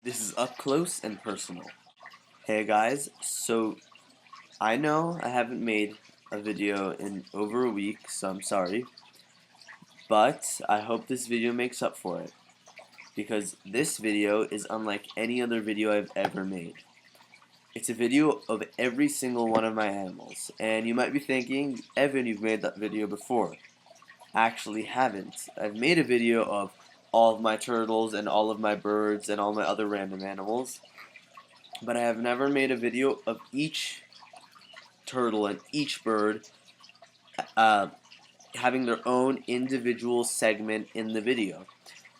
This is up close and personal. Hey guys, so I know I haven't made a video in over a week, so I'm sorry, but I hope this video makes up for it, because this video is unlike any other video I've ever made. It's a video of every single one of my animals, and you might be thinking, Evan, you've made that video before. I actually haven't. I've made a video of all of my turtles and all of my birds and all my other random animals, but I have never made a video of each turtle and each bird having their own individual segment in the video.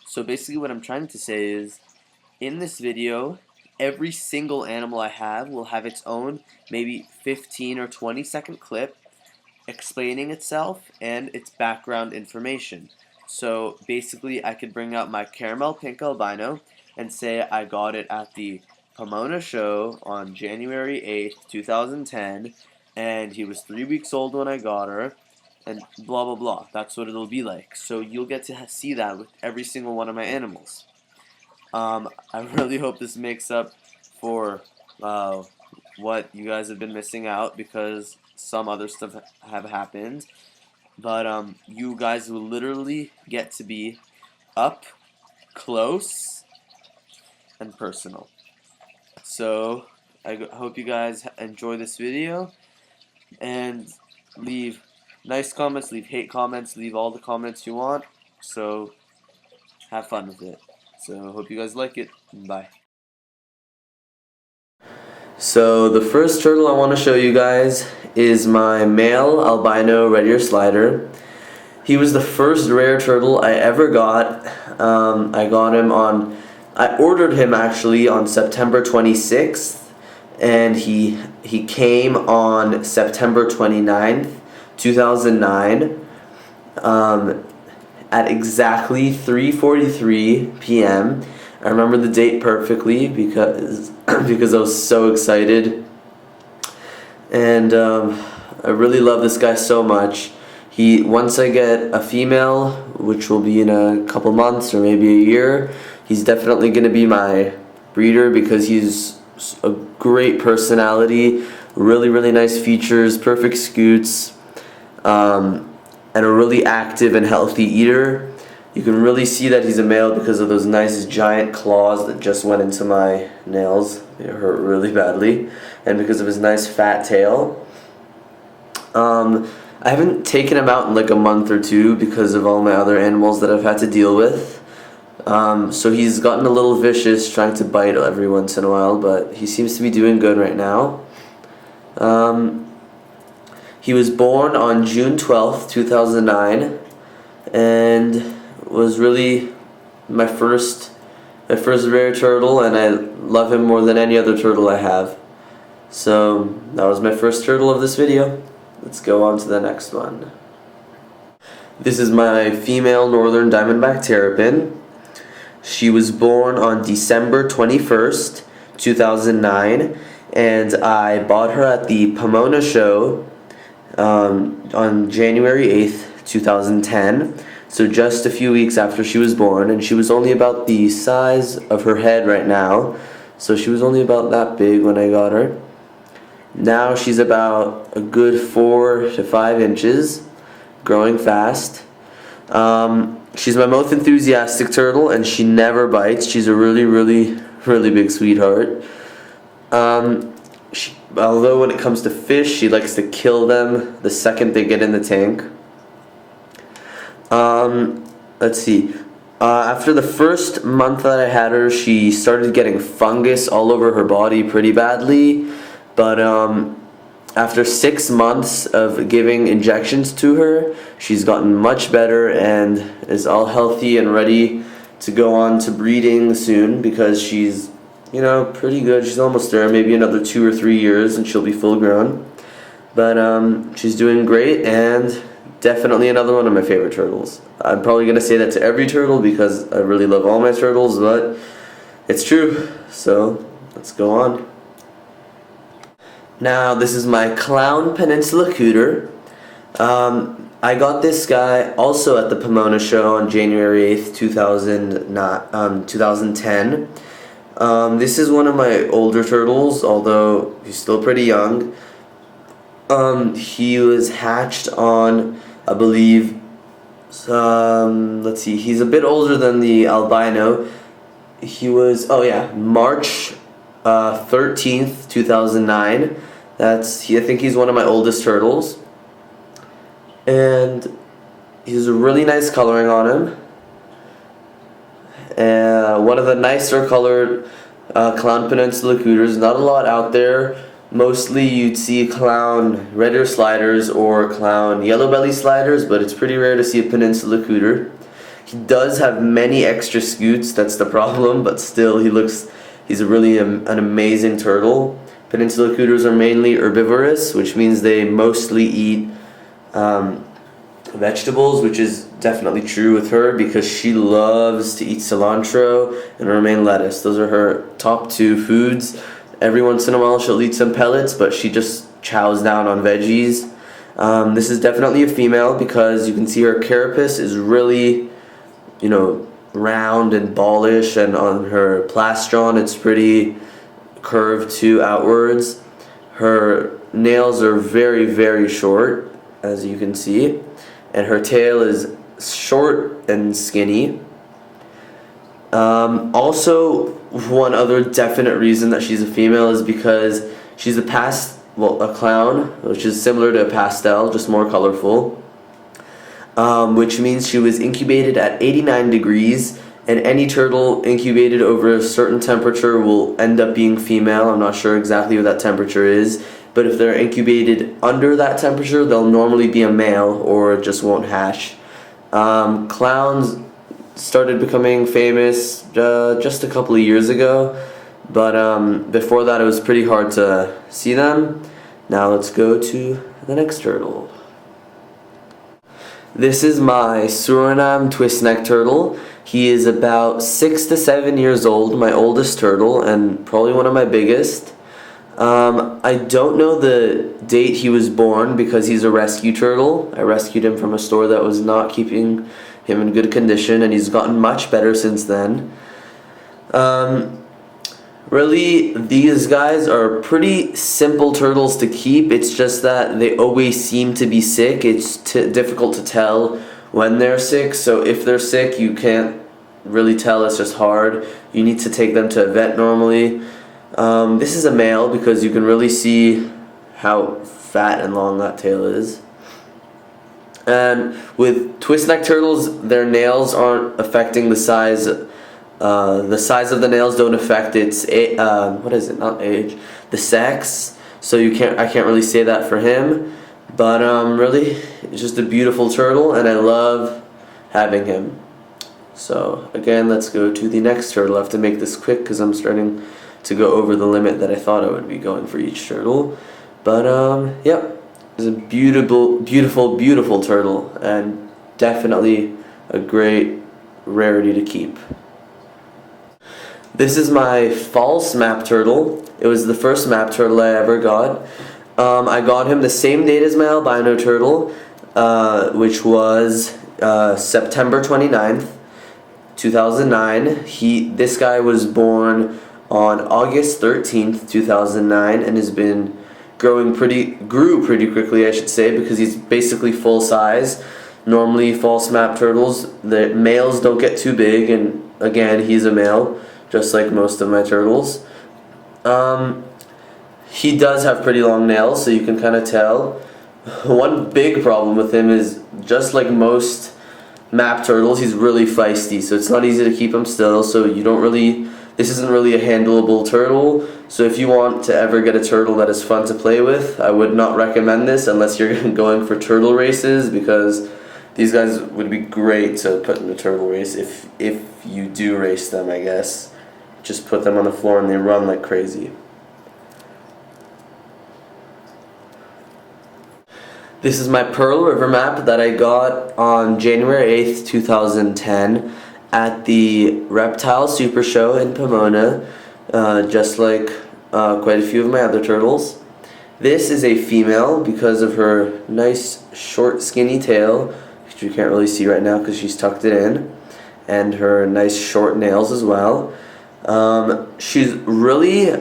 So basically what I'm trying to say is, in this video, every single animal I have will have its own maybe 15 or 20 second clip explaining itself and its background information. So basically I could bring out my caramel pink albino and say I got it at the Pomona show on January 8th, 2010, and he was 3 weeks old when I got her, and blah blah blah. That's what it'll be like. So you'll get to see that with every single one of my animals. I really hope this makes up for what you guys have been missing out, because some other stuff have happened. But you guys will literally get to be up close and personal. So I hope you guys enjoy this video, and leave nice comments, leave hate comments, leave all the comments you want. So have fun with it. So hope you guys like it. Bye. So the first turtle I want to show you guys is my male albino red ear slider. He was the first rare turtle I ever got. I ordered him actually on September 26th, and he came on September 29th, 2009, at exactly 3:43 p.m. I remember the date perfectly because I was so excited, and I really love this guy so much. Once I get a female, which will be in a couple months or maybe a year, he's definitely going to be my breeder, because he's a great personality, really nice features, perfect scoots, and a really active and healthy eater. You can really see that he's a male because of those nice giant claws that just went into my nails. They hurt really badly. And because of his nice fat tail. I haven't taken him out in like a month or two because of all my other animals that I've had to deal with. So he's gotten a little vicious, trying to bite every once in a while, but he seems to be doing good right now. He was born on June 12th, 2009, and was really my first rare turtle, and I love him more than any other turtle I have. So that was my first turtle of this video. Let's go on to the next one. This is my female northern diamondback Terrapin. She was born on December 21st, 2009, and I bought her at the Pomona show on January 8th, 2010. So just a few weeks after she was born, and she was only about the size of her head right now. So she was only about that big when I got her. Now she's about a good 4 to 5 inches, growing fast. She's my most enthusiastic turtle, and she never bites. She's a really big sweetheart. Although when it comes to fish, she likes to kill them the second they get in the tank. Let's see. After the first month that I had her, she started getting fungus all over her body pretty badly. But after 6 months of giving injections to her, she's gotten much better and is all healthy and ready to go on to breeding soon, because she's, pretty good. She's almost there. Maybe another 2 or 3 years and she'll be full grown. But she's doing great, and definitely another one of my favorite turtles. I'm probably going to say that to every turtle because I really love all my turtles, but it's true. So let's go on. Now this is my clown Peninsula Cooter. I got this guy also at the Pomona show on January 8th, 2010. This is one of my older turtles, although he's still pretty young. He was hatched on, I believe, let's see, he's a bit older than the albino. He was, oh yeah, March 13th, 2009. I think he's one of my oldest turtles. And he's a really nice coloring on him. One of the nicer colored clown Peninsula Cooters. Not a lot out there. Mostly you'd see clown red ear sliders or clown yellow belly sliders, but it's pretty rare to see a Peninsula Cooter. He does have many extra scoots, that's the problem, but still he's really an amazing turtle. Peninsula Cooters are mainly herbivorous, which means they mostly eat vegetables, which is definitely true with her because she loves to eat cilantro and romaine lettuce. Those are her top two foods. Every once in a while she'll eat some pellets, but she just chows down on veggies. This is definitely a female because you can see her carapace is really, round and ballish, and on her plastron it's pretty curved too outwards. Her nails are very, very short, as you can see, and her tail is short and skinny. Also, one other definite reason that she's a female is because she's a clown, which is similar to a pastel, just more colorful. Which means she was incubated at 89 degrees, and any turtle incubated over a certain temperature will end up being female. I'm not sure exactly what that temperature is, but if they're incubated under that temperature, they'll normally be a male or just won't hatch. Clowns started becoming famous just a couple of years ago, but before that it was pretty hard to see them. Now let's go to the next turtle. This is my Suriname twist neck turtle. He is about 6 to 7 years old, my oldest turtle, and probably one of my biggest. I don't know the date he was born because he's a rescue turtle. I rescued him from a store that was not keeping him in good condition, and he's gotten much better since then. Really, these guys are pretty simple turtles to keep. It's just that they always seem to be sick. It's difficult to tell when they're sick, so if they're sick you can't really tell. It's just hard. You need to take them to a vet normally. This is a male because you can really see how fat and long that tail is. And with twist neck turtles, their nails aren't affecting the size. The size of the nails don't affect its not age, the sex. So I can't really say that for him. But really, it's just a beautiful turtle, and I love having him. So again, let's go to the next turtle. I have to make this quick because I'm starting to go over the limit that I thought I would be going for each turtle. But yep. It's a beautiful, beautiful, beautiful turtle, and definitely a great rarity to keep. This is my false map turtle. It was the first map turtle I ever got. I got him the same date as my albino turtle, which was September 29th, 2009. This guy was born on August 13th, 2009, and has been grew pretty quickly, I should say, because he's basically full size. Normally false map turtles, the males don't get too big, and again, he's a male, just like most of my turtles. He does have pretty long nails, so you can kind of tell. One big problem with him is, just like most map turtles, he's really feisty, so it's not easy to keep him still, so this isn't really a handleable turtle. So if you want to ever get a turtle that is fun to play with, I would not recommend this unless you're going for turtle races, because these guys would be great to put in a turtle race if you do race them, I guess. Just put them on the floor and they run like crazy. This is my Pearl River map that I got on January 8th, 2010 at the Reptile Super Show in Pomona, just like quite a few of my other turtles. This is a female because of her nice short skinny tail, which you can't really see right now because she's tucked it in, and her nice short nails as well. She's really,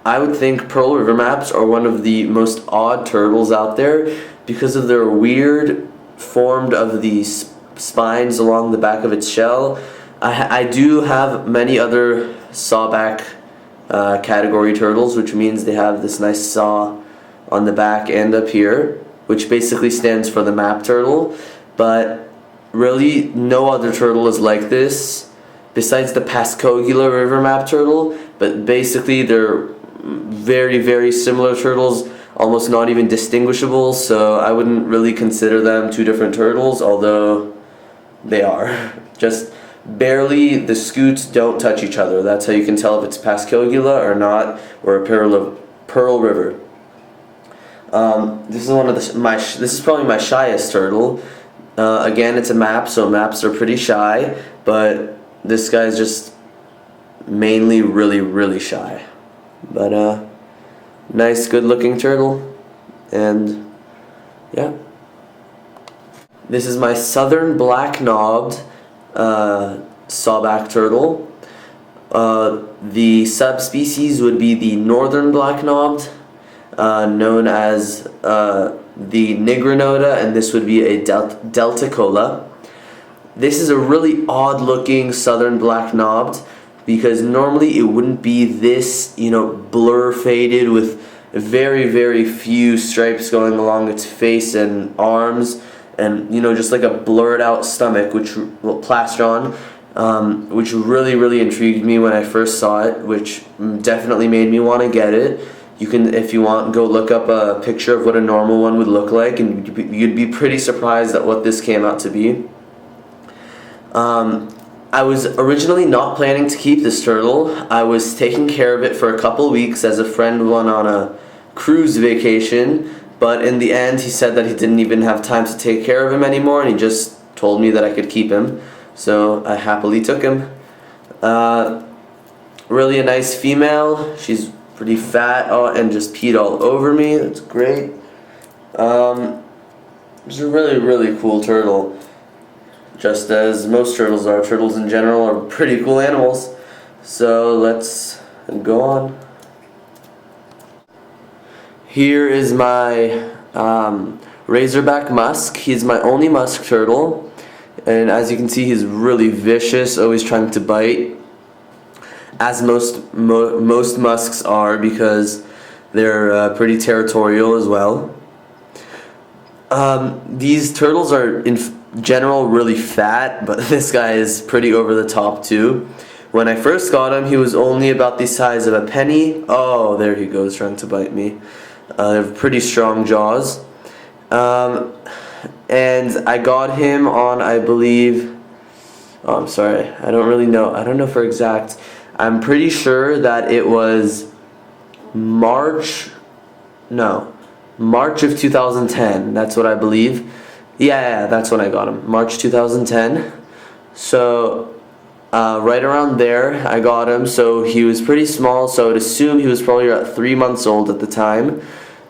I would think Pearl River Maps are one of the most odd turtles out there because of their weird formed of the spines along the back of its shell. I do have many other Sawback category turtles, which means they have this nice saw on the back and up here, which basically stands for the map turtle. But really, no other turtle is like this besides the Pascagoula river map turtle. But basically, they're very, very similar turtles, almost not even distinguishable. So I wouldn't really consider them two different turtles, although they are. Just barely, the scoots don't touch each other. That's how you can tell if it's Pascagoula or not, or a Pearl River. This is one of this is probably my shyest turtle. Again, it's a map, so maps are pretty shy, but this guy's just mainly really shy. But nice, good-looking turtle, and yeah. This is my southern black-knobbed Sawback turtle. The subspecies would be the northern black-knobbed, known as the Nigrinota, and this would be a Deltacola. This is a really odd-looking southern black-knobbed because normally it wouldn't be this, blur faded with very few stripes going along its face and arms, and just like a blurred out stomach, which plastron, which really intrigued me when I first saw it, which definitely made me want to get it. You can, if you want, go look up a picture of what a normal one would look like, and you'd be pretty surprised at what this came out to be. I was originally not planning to keep this turtle. I was taking care of it for a couple weeks as a friend went on a cruise vacation, but in the end he said that he didn't even have time to take care of him anymore, and he just told me that I could keep him, so I happily took him. Really a nice female. She's pretty fat and just peed all over me. That's great. It's a really cool turtle. Just as most turtles are. Turtles in general are pretty cool animals. So let's go on. Here is my Razorback Musk. He's my only musk turtle, and as you can see, he's really vicious, always trying to bite, as most musks are, because they're pretty territorial as well. These turtles are in general really fat, but this guy is pretty over the top too. When I first got him, he was only about the size of a penny. Oh, there he goes, trying to bite me. They have pretty strong jaws. And I got him on, I believe, oh, I'm sorry, I don't really know. I don't know for exact. I'm pretty sure that it was March of 2010. That's what I believe. Yeah, that's when I got him. March 2010. So right around there I got him. So he was pretty small, so I would assume he was probably about 3 months old at the time.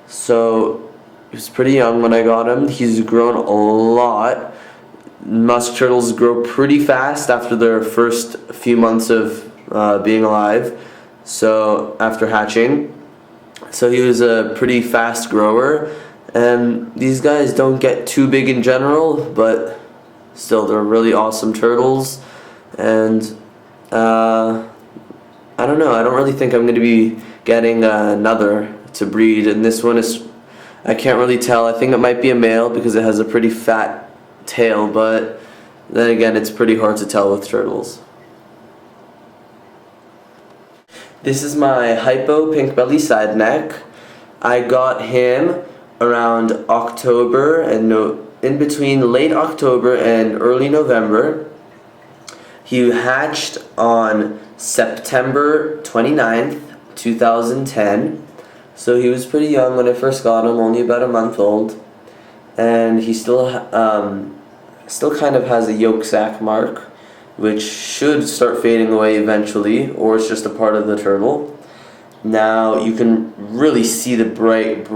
So he was pretty young when I got him. He's grown a lot. Musk turtles grow pretty fast after their first few months of being alive, so after hatching. So he was a pretty fast grower, and these guys don't get too big in general, but still they're really awesome turtles. And I don't know, I don't really think I'm going to be getting another to breed, and this one is, I can't really tell. I think it might be a male because it has a pretty fat tail, but then again, it's pretty hard to tell with turtles. This is my Hypo Pink Belly Side Neck. I got him around October, and in between late October and early November. He hatched on September 29th, 2010. So he was pretty young when I first got him, only about a month old. And he still kind of has a yolk sac mark, which should start fading away eventually, or it's just a part of the turtle. Now you can really see the bright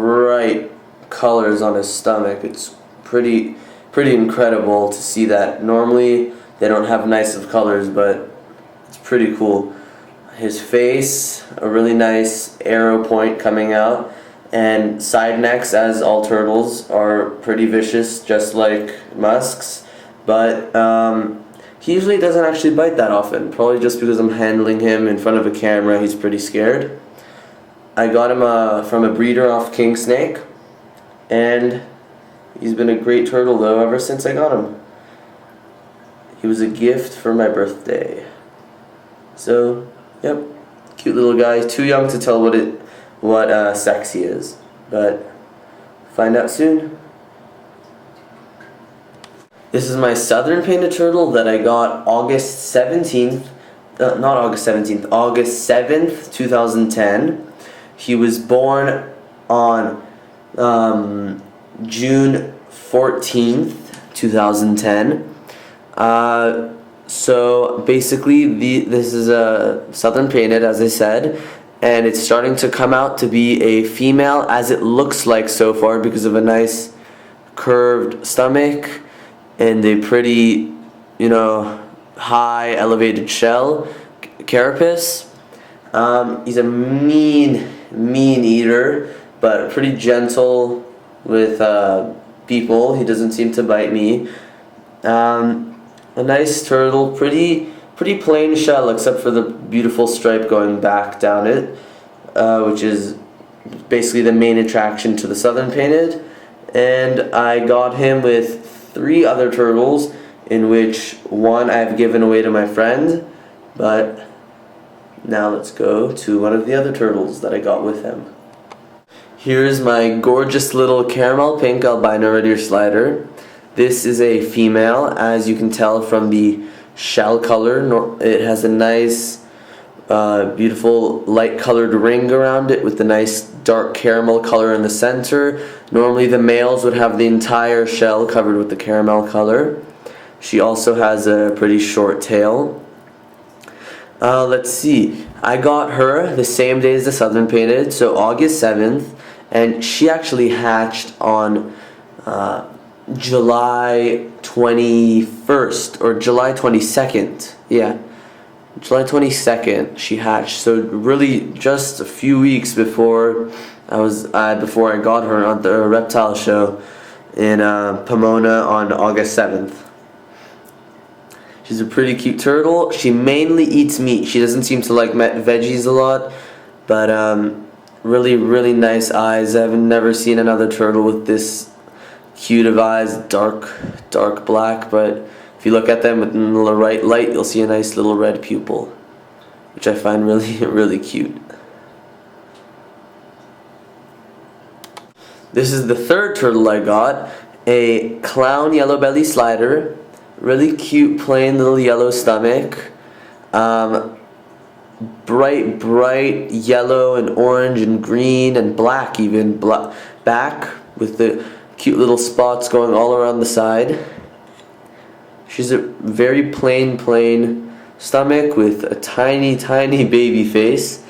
colors on his stomach. It's pretty incredible to see that. Normally they don't have nice of colors, but it's pretty cool. his face, a really nice arrow point coming out, and side necks, as all turtles, are pretty vicious, just like Musk's, but he usually doesn't actually bite that often, probably just because I'm handling him in front of a camera. He's pretty scared. I got him from a breeder off King Snake, and he's been a great turtle though ever since I got him. He was a gift for my birthday. So, yep, cute little guy. Too young to tell what sex he is, but find out soon. This is my southern painted turtle that I got August 17th, not August 17th, August 7th, 2010. He was born on June 14th, 2010. So basically this is a southern painted, as I said, and it's starting to come out to be a female, as it looks like so far, because of a nice curved stomach and a pretty, high elevated shell, carapace. He's a mean eater, but pretty gentle with people. He doesn't seem to bite me. A nice turtle, pretty plain shell except for the beautiful stripe going back down it, which is basically the main attraction to the southern painted. And I got him with 3 other turtles, in which one I've given away to my friend, but now let's go to one of the other turtles that I got with him. Here's my gorgeous little caramel pink albino red ear slider. This is a female, as you can tell from the shell color. It has a nice, beautiful light colored ring around it with the nice dark caramel color in the center. Normally the males would have the entire shell covered with the caramel color. She also has a pretty short tail. Let's see, I got her the same day as the southern painted, so August 7th, and she actually hatched on July 21st or July 22nd. Yeah, July 22nd she hatched. So really just a few weeks before before I got her on the reptile show in Pomona on August 7th. She's a pretty cute turtle. She mainly eats meat. She doesn't seem to like veggies a lot, but really nice eyes. I've never seen another turtle with this cute of eyes, dark black, but if you look at them in the right light, you'll see a nice little red pupil, which I find really cute. This is the third turtle I got, a clown yellow belly slider, really cute plain little yellow stomach, bright yellow and orange and green and black even, back with the cute little spots going all around the side. She's a very plain stomach with a tiny baby face.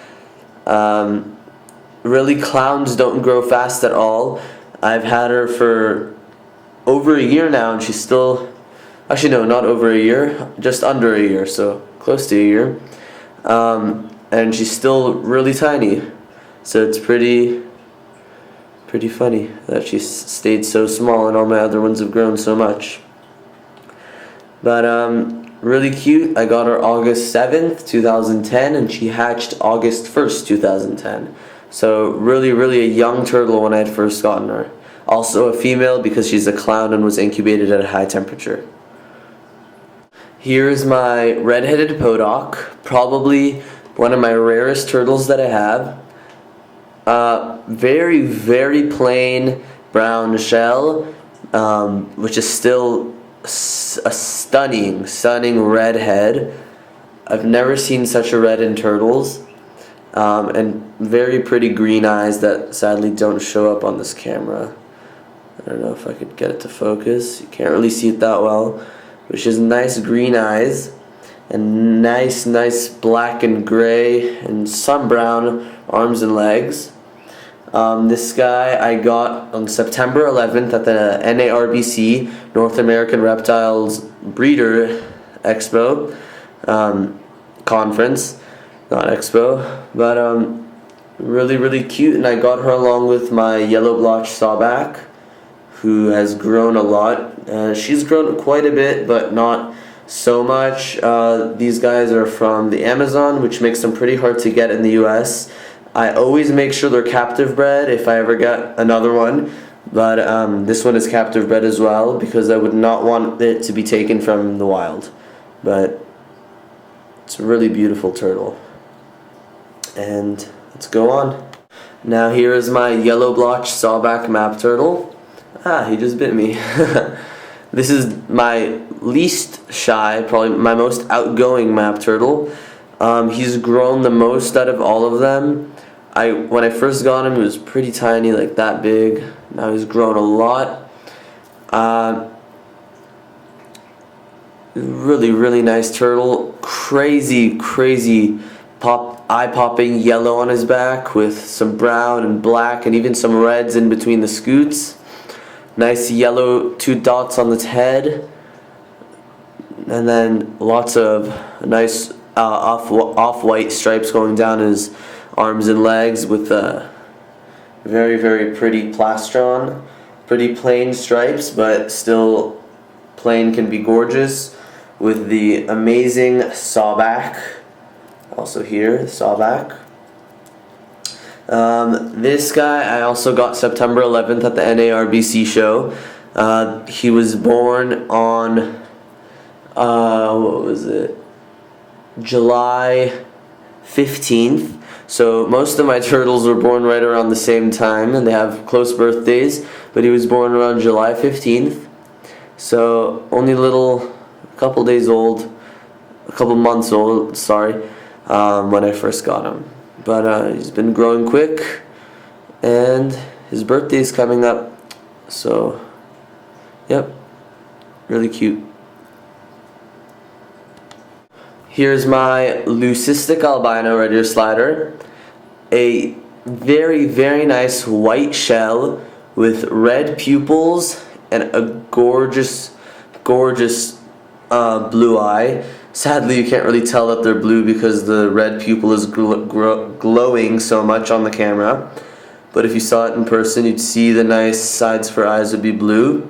Really, clowns don't grow fast at all. I've had her for over a year now, and she's still, actually no, not over a year, just under a year, so close to a year. And she's still really tiny, so it's pretty funny that she stayed so small and all my other ones have grown so much. But really cute. I got her August 7th, 2010, and she hatched August 1st, 2010. So really a young turtle when I had first gotten her. Also a female because she's a clown and was incubated at a high temperature. Here's my Redheaded Potok, probably one of my rarest turtles that I have. Very plain brown shell, which is still a stunning red head. I've never seen such a red in turtles. And very pretty green eyes that sadly don't show up on this camera. I don't know if I could get it to focus. You can't really see it that well. But she has nice green eyes and nice black and gray and some brown arms and legs. This guy I got on September 11th at the NARBC, North American Reptiles Breeder Expo conference. not Expo, but really cute. And I got her along with my yellow blotch Sawback, who has grown a lot. She's grown quite a bit, but not so much. These guys are from the Amazon, which makes them pretty hard to get in the US. I always make sure they're captive bred if I ever get another one, but this one is captive bred as well because I would not want it to be taken from the wild. But it's a really beautiful turtle. And let's go on. Now here is my yellow blotch Sawback map turtle. Ah, he just bit me. This is my least shy, probably my most outgoing map turtle. He's grown the most out of all of them. When I first got him, he was pretty tiny, like that big. Now he's grown a lot. Really nice turtle. Crazy eye-popping yellow on his back with some brown and black and even some reds in between the scoots. Nice yellow 2 dots on its head, and then lots of nice off-white stripes going down his arms and legs with very pretty plastron. Pretty plain stripes, but still plain can be gorgeous. With the amazing Sawback, also here, Sawback. This guy I also got September 11th at the NARBC show. He was born on, what was it? July 15th. So most of my turtles were born right around the same time, and they have close birthdays, but he was born around July 15th. So only a couple days old, a couple months old, sorry, when I first got him. But he's been growing quick, and his birthday's coming up, so yep, really cute. Here's my Leucistic Albino red ear slider, a very nice white shell with red pupils and a gorgeous blue eye. Sadly, you can't really tell that they're blue because the red pupil is glowing so much on the camera. But if you saw it in person, you'd see the nice sides for eyes would be blue.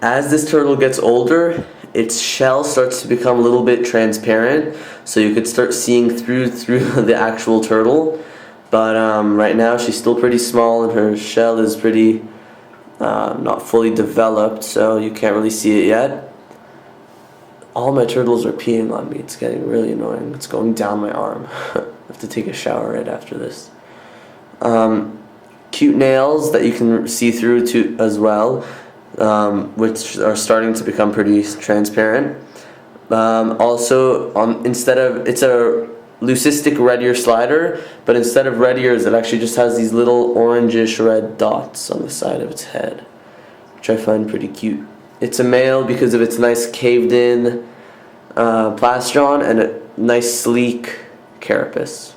As this turtle gets older, its shell starts to become a little bit transparent, so you could start seeing through the actual turtle. But right now, she's still pretty small, and her shell is pretty not fully developed, so you can't really see it yet. All my turtles are peeing on me. It's getting really annoying. It's going down my arm. I have to take a shower right after this. Cute nails that you can see through to as well, which are starting to become pretty transparent. Also, it's a Leucistic red ear slider, but instead of red ears, it actually just has these little orangish red dots on the side of its head, which I find pretty cute. It's a male because of its nice caved-in plastron and a nice sleek carapace.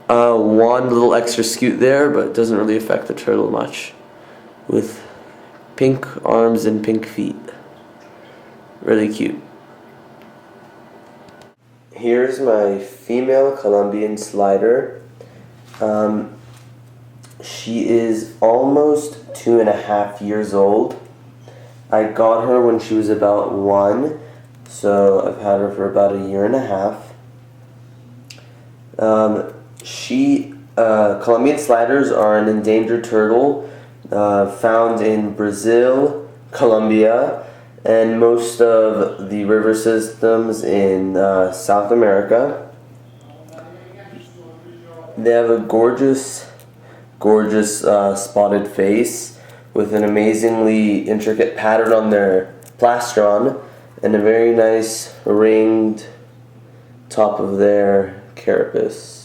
One little extra scoot there, but it doesn't really affect the turtle much. With pink arms and pink feet. Really cute. Here's my female Columbian slider. She is almost 2.5 years old. I got her when she was about 1, so I've had her for about 1.5 years. Columbian sliders are an endangered turtle found in Brazil, Colombia, and most of the river systems in South America. They have a gorgeous spotted face with an amazingly intricate pattern on their plastron and a very nice ringed top of their carapace.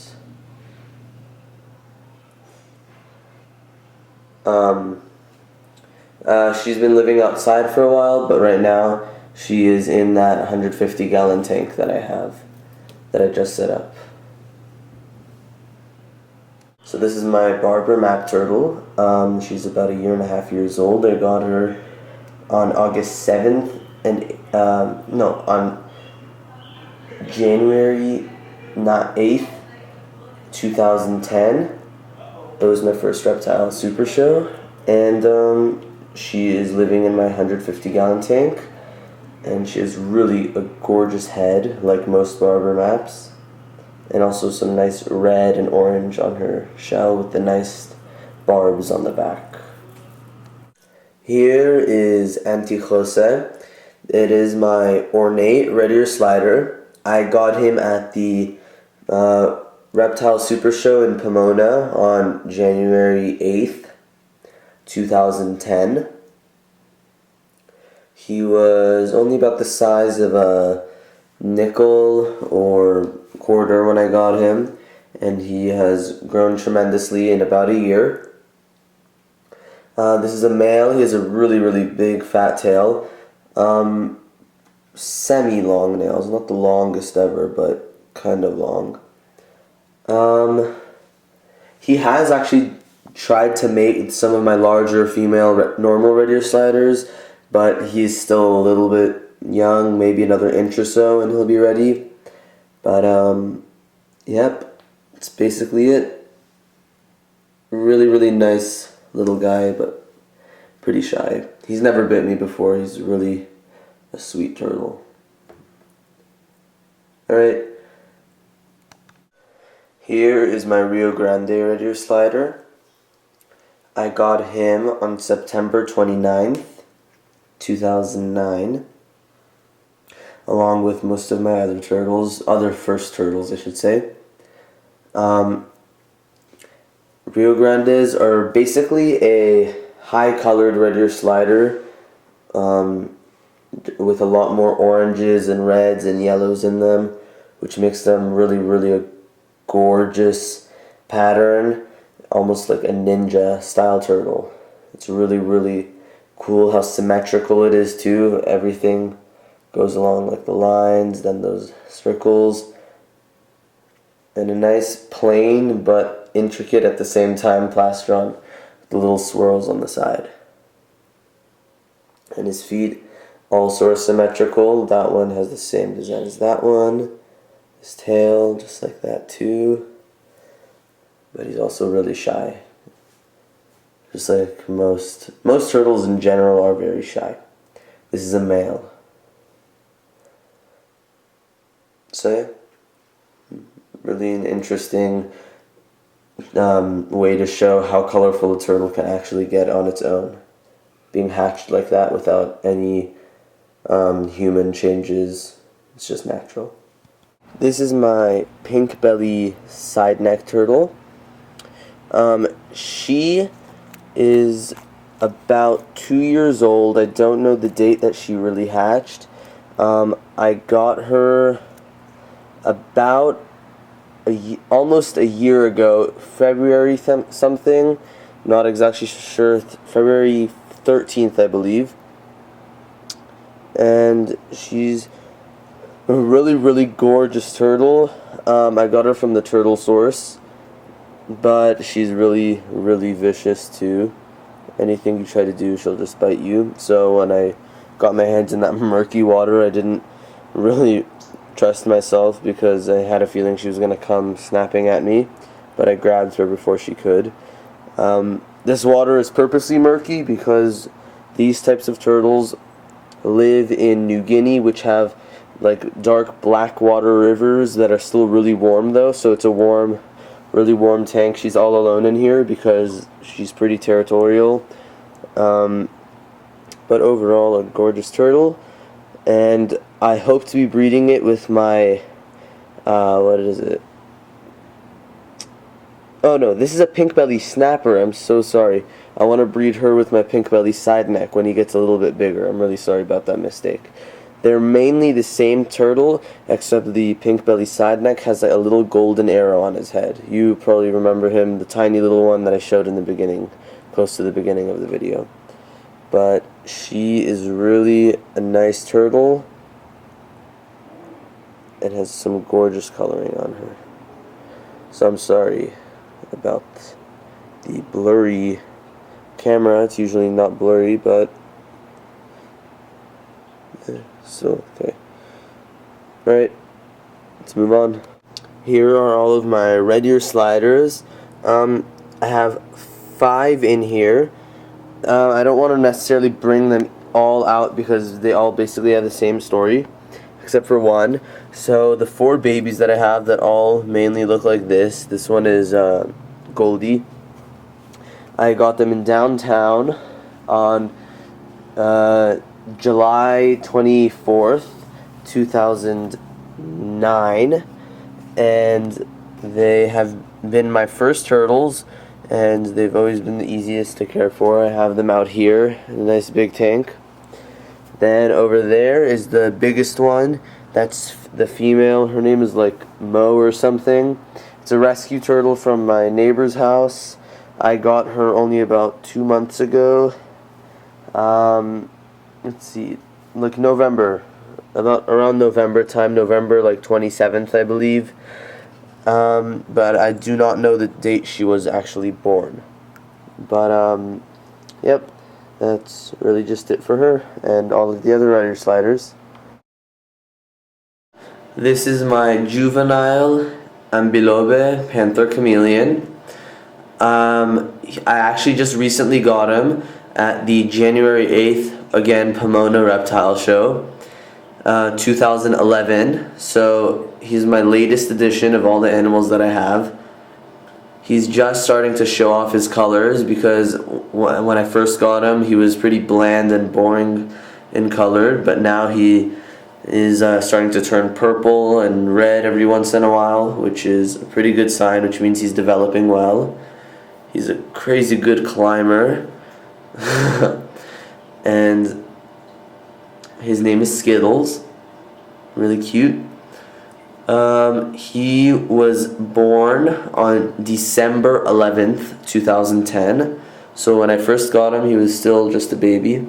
She's been living outside for a while, but right now she is in that 150-gallon tank that I just set up. So this is my Barber map turtle. She's about 1.5 years old. I got her on August 7th and on January 8th, 2010. It was my first reptile super show, and she is living in my 150-gallon tank, and she has really a gorgeous head, like most barber maps, and also some nice red and orange on her shell with the nice barbs on the back. Here is Antichose. It is my ornate red ear slider. I got him at the Reptile Super Show in Pomona on January 8th, 2010. He was only about the size of a nickel or quarter when I got him, and he has grown tremendously in about a year. This is a male. He has a really, really big fat tail. Semi-long nails, not the longest ever, but kind of long. He has actually tried to mate some of my larger female normal red ear sliders, but he's still a little bit young, maybe another inch or so, and he'll be ready. But, yep, that's basically it. Really, really nice little guy, but pretty shy. He's never bit me before. He's really a sweet turtle. Alright. Here is my Rio Grande red ear slider. I got him on September 29th, 2009, along with most of my other turtles, other first turtles I should say. Rio Grandes are basically a high-colored red ear slider with a lot more oranges and reds and yellows in them, which makes them really, really a gorgeous pattern, almost like a ninja style turtle. It's really, really cool how symmetrical it is too. Everything goes along like the lines, then those circles, and a nice plain but intricate at the same time plastron with the little swirls on the side. And his feet also are symmetrical. That one has the same design as that one. His tail, just like that too. But he's also really shy. Just like most turtles in general are very shy. This is a male. So yeah, really an interesting way to show how colorful a turtle can actually get on its own. Being hatched like that without any human changes. It's just natural. This is my pink belly side neck turtle. She is about 2 years old. I don't know the date that she really hatched. I got her about almost a year ago, February something, not exactly sure, February 13th I believe. And she's a really, really gorgeous turtle. I got her from the turtle source, but she's really, really vicious too. Anything you try to do, she'll just bite you. So when I got my hands in that murky water, I didn't really trust myself because I had a feeling she was going to come snapping at me, but I grabbed her before she could. This water is purposely murky because these types of turtles live in New Guinea, which have like dark black water rivers that are still really warm though, so it's a warm, really warm tank. She's all alone in here because she's pretty territorial, but overall a gorgeous turtle, and I hope to be breeding it with my what is it? Oh no, this is a pink belly snapper. I'm so sorry. I want to breed her with my pink belly side neck when he gets a little bit bigger. I'm really sorry about that mistake. They're mainly the same turtle, except the pink belly side neck has a little golden arrow on his head. You probably remember him, the tiny little one that I showed in the beginning, close to the beginning of the video. But she is really a nice turtle. It has some gorgeous coloring on her. So I'm sorry about the blurry camera. It's usually not blurry, but so okay. Alright, let's move on. Here are all of my red ear sliders. I have 5 in here. I don't want to necessarily bring them all out because they all basically have the same story, except for one. So the 4 babies that I have that all mainly look like this. This one is Goldie. I got them in downtown on July 24th, 2009, and they have been my first turtles, and they've always been the easiest to care for. I have them out here in a nice big tank. Then over there is the biggest one. That's the female. Her name is like Mo or something. It's a rescue turtle from my neighbor's house. I got her only about 2 months ago. Let's see, like November, about around November time, November like 27th, I believe. But I do not know the date she was actually born. But yep, that's really just it for her and all of the other runner sliders. This is my juvenile Belova Panther Chameleon. I actually just recently got him at the January 8th, again, Pomona Reptile Show, 2011. So he's my latest edition of all the animals that I have. He's just starting to show off his colors because when I first got him, he was pretty bland and boring in color, but now he is starting to turn purple and red every once in a while, which is a pretty good sign, which means he's developing well. He's a crazy good climber. And his name is Skittles. Really cute. He was born on December 11th, 2010. So when I first got him, he was still just a baby.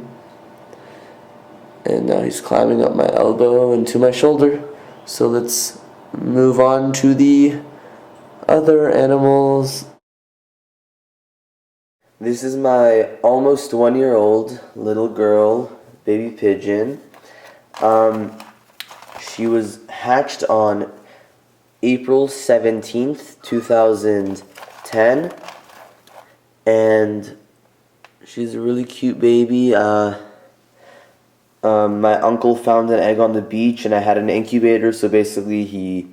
And now he's climbing up my elbow and to my shoulder. So let's move on to the other animals. This is my almost 1-year-old little girl, baby Pigeon. She was hatched on April 17th, 2010. And she's a really cute baby. My uncle found an egg on the beach and I had an incubator, so basically he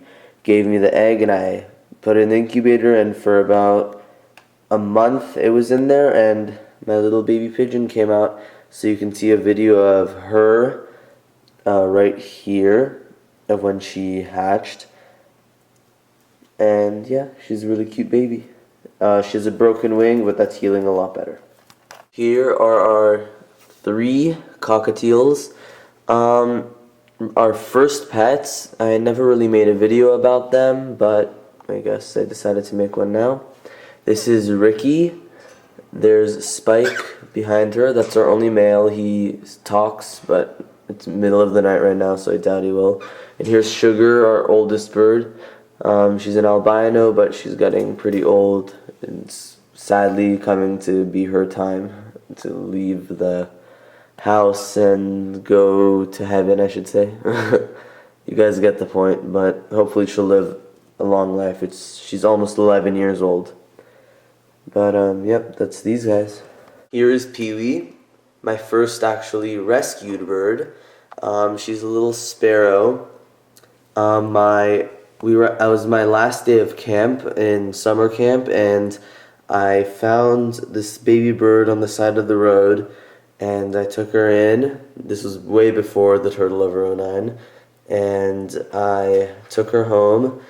gave me the egg and I put it in the incubator, and for about a month it was in there and my little baby pigeon came out. So you can see a video of her right here of when she hatched. And yeah, she's a really cute baby. She has a broken wing, but that's healing a lot better. Here are our 3 cockatiels. Our first pets. I never really made a video about them, but I guess I decided to make one now. This is Ricky. There's Spike behind her. That's our only male. He talks, but it's middle of the night right now, so I doubt he will. And here's Sugar, our oldest bird. She's an albino, but she's getting pretty old. It's sadly coming to be her time to leave the house and go to heaven, I should say. You guys get the point, but hopefully she'll live a long life. She's almost 11 years old. But yep, that's these guys. Here is Peewee, my first actually rescued bird. She's a little sparrow. It was my last day of camp in summer camp, and I found this baby bird on the side of the road, and I took her in. This was way before the Turtle over 09, and I took her home,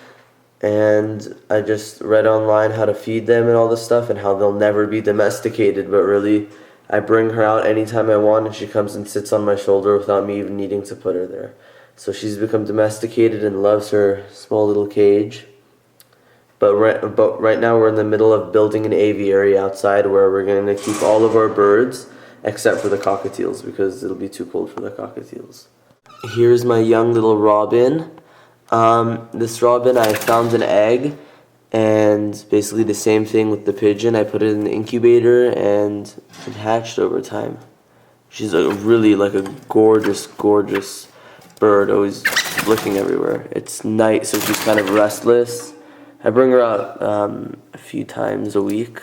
and I just read online how to feed them and all this stuff and how they'll never be domesticated, but really I bring her out anytime I want and she comes and sits on my shoulder without me even needing to put her there. So she's become domesticated and loves her small little cage. But right now we're in the middle of building an aviary outside where we're going to keep all of our birds except for the cockatiels because it'll be too cold for the cockatiels. Here's my young little robin. This robin, I found an egg, and basically the same thing with the pigeon. I put it in the incubator and it hatched over time. She's really like a gorgeous, gorgeous bird, always looking everywhere. It's night, so she's kind of restless. I bring her out a few times a week.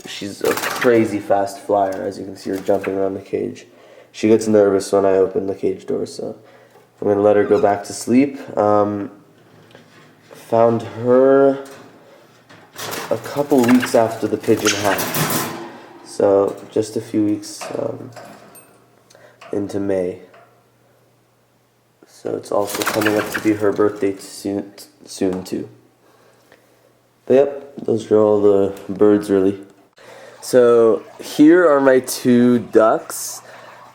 She's a crazy fast flyer, as you can see her jumping around the cage. She gets nervous when I open the cage door, so I'm going to let her go back to sleep. Found her a couple weeks after the pigeon hatched, so just a few weeks into May. So it's also coming up to be her birthday soon too. But yep, those are all the birds really. So here are my two ducks.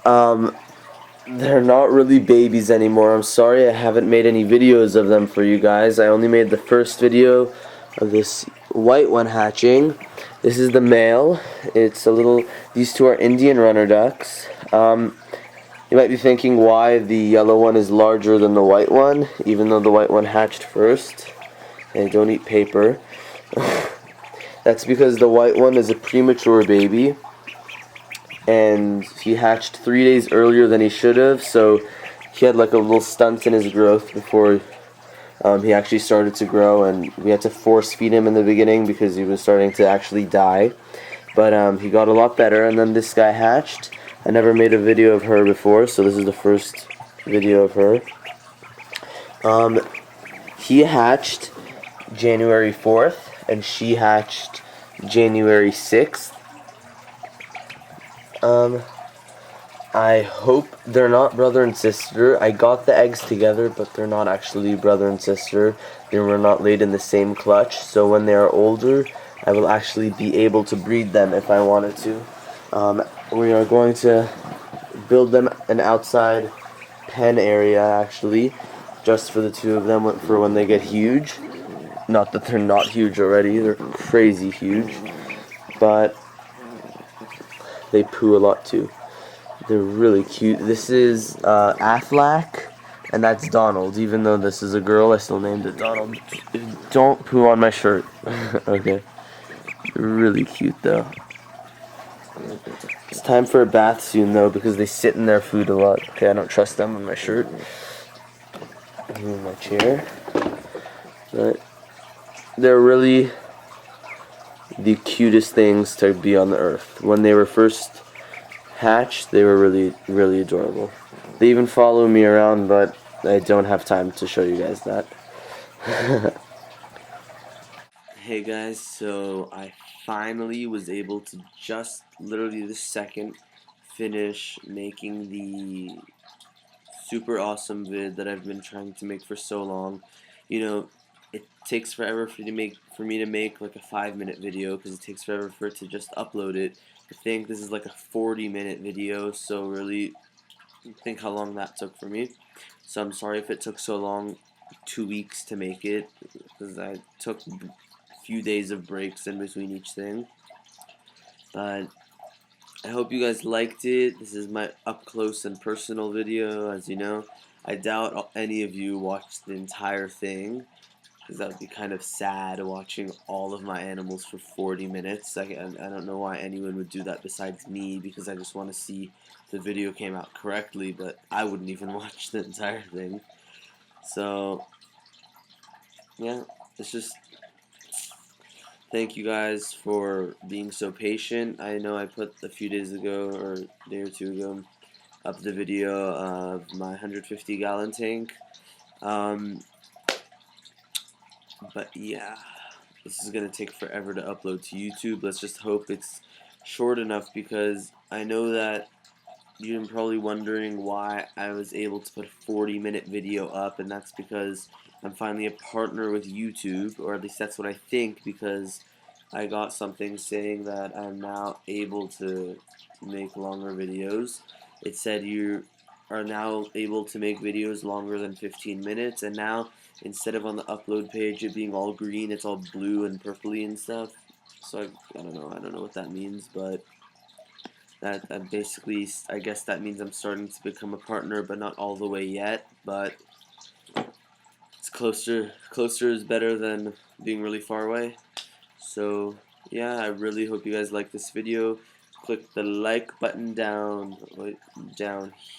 They're not really babies anymore. I'm sorry I haven't made any videos of them for you guys. I only made the first video of this white one hatching. This is the male. It's a little, these two are Indian runner ducks. You might be thinking why the yellow one is larger than the white one, even though the white one hatched first. They don't eat paper. That's because the white one is a premature baby, and he hatched 3 days earlier than he should have, so he had like a little stunt in his growth before he actually started to grow, and we had to force feed him in the beginning because he was starting to actually die. But he got a lot better, and then this guy hatched. I never made a video of her before, so this is the first video of her. He hatched January 4th, and she hatched January 6th. I hope they're not brother and sister. I got the eggs together, but they're not actually brother and sister. They were not laid in the same clutch, so when they are older, I will actually be able to breed them if I wanted to. We are going to build them an outside pen area, actually, just for the two of them for when they get huge. Not that they're not huge already, they're crazy huge, but they poo a lot too. They're really cute. This is Aflac, and that's Donald. Even though this is a girl, I still named it Donald. Don't poo on my shirt. Okay. They're really cute though. It's time for a bath soon though, because they sit in their food a lot. Okay, I don't trust them on my shirt. In my chair. But they're really the cutest things to be on the earth. When they were first hatched, they were really, really adorable. They even follow me around, but I don't have time to show you guys that. Hey guys, so I finally was able to just literally this second finish making the super awesome vid that I've been trying to make for so long. You know, it takes forever for me to make like a 5-minute video because it takes forever for it to just upload it. I think this is like a 40-minute video, so really think how long that took for me. So I'm sorry if it took so long, 2 weeks to make it, because I took a few days of breaks in between each thing. But I hope you guys liked it. This is my up close and personal video. As you know, I doubt any of you watched the entire thing, because that would be kind of sad watching all of my animals for 40 minutes. I don't know why anyone would do that besides me, because I just want to see if the video came out correctly, but I wouldn't even watch the entire thing. So yeah, it's just thank you guys for being so patient. I know I put a few days ago, or a day or two ago, up the video of my 150-gallon tank. But yeah, this is going to take forever to upload to YouTube. Let's just hope it's short enough, because I know that you're probably wondering why I was able to put a 40-minute video up, and that's because I'm finally a partner with YouTube, or at least that's what I think, because I got something saying that I'm now able to make longer videos. It said you are now able to make videos longer than 15 minutes, and now instead of on the upload page it being all green, it's all blue and purpley and stuff. So I don't know what that means, but that basically, I guess that means I'm starting to become a partner, but not all the way yet. But it's closer. Closer is better than being really far away. So yeah, I really hope you guys like this video. Click the like button down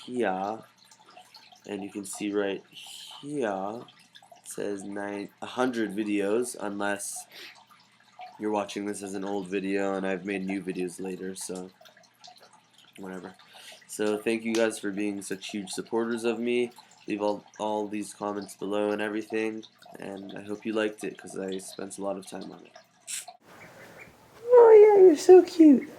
here. And you can see right here it says 100 videos, unless you're watching this as an old video and I've made new videos later, so whatever. So thank you guys for being such huge supporters of me. Leave all these comments below and everything, and I hope you liked it because I spent a lot of time on it. Oh yeah, you're so cute.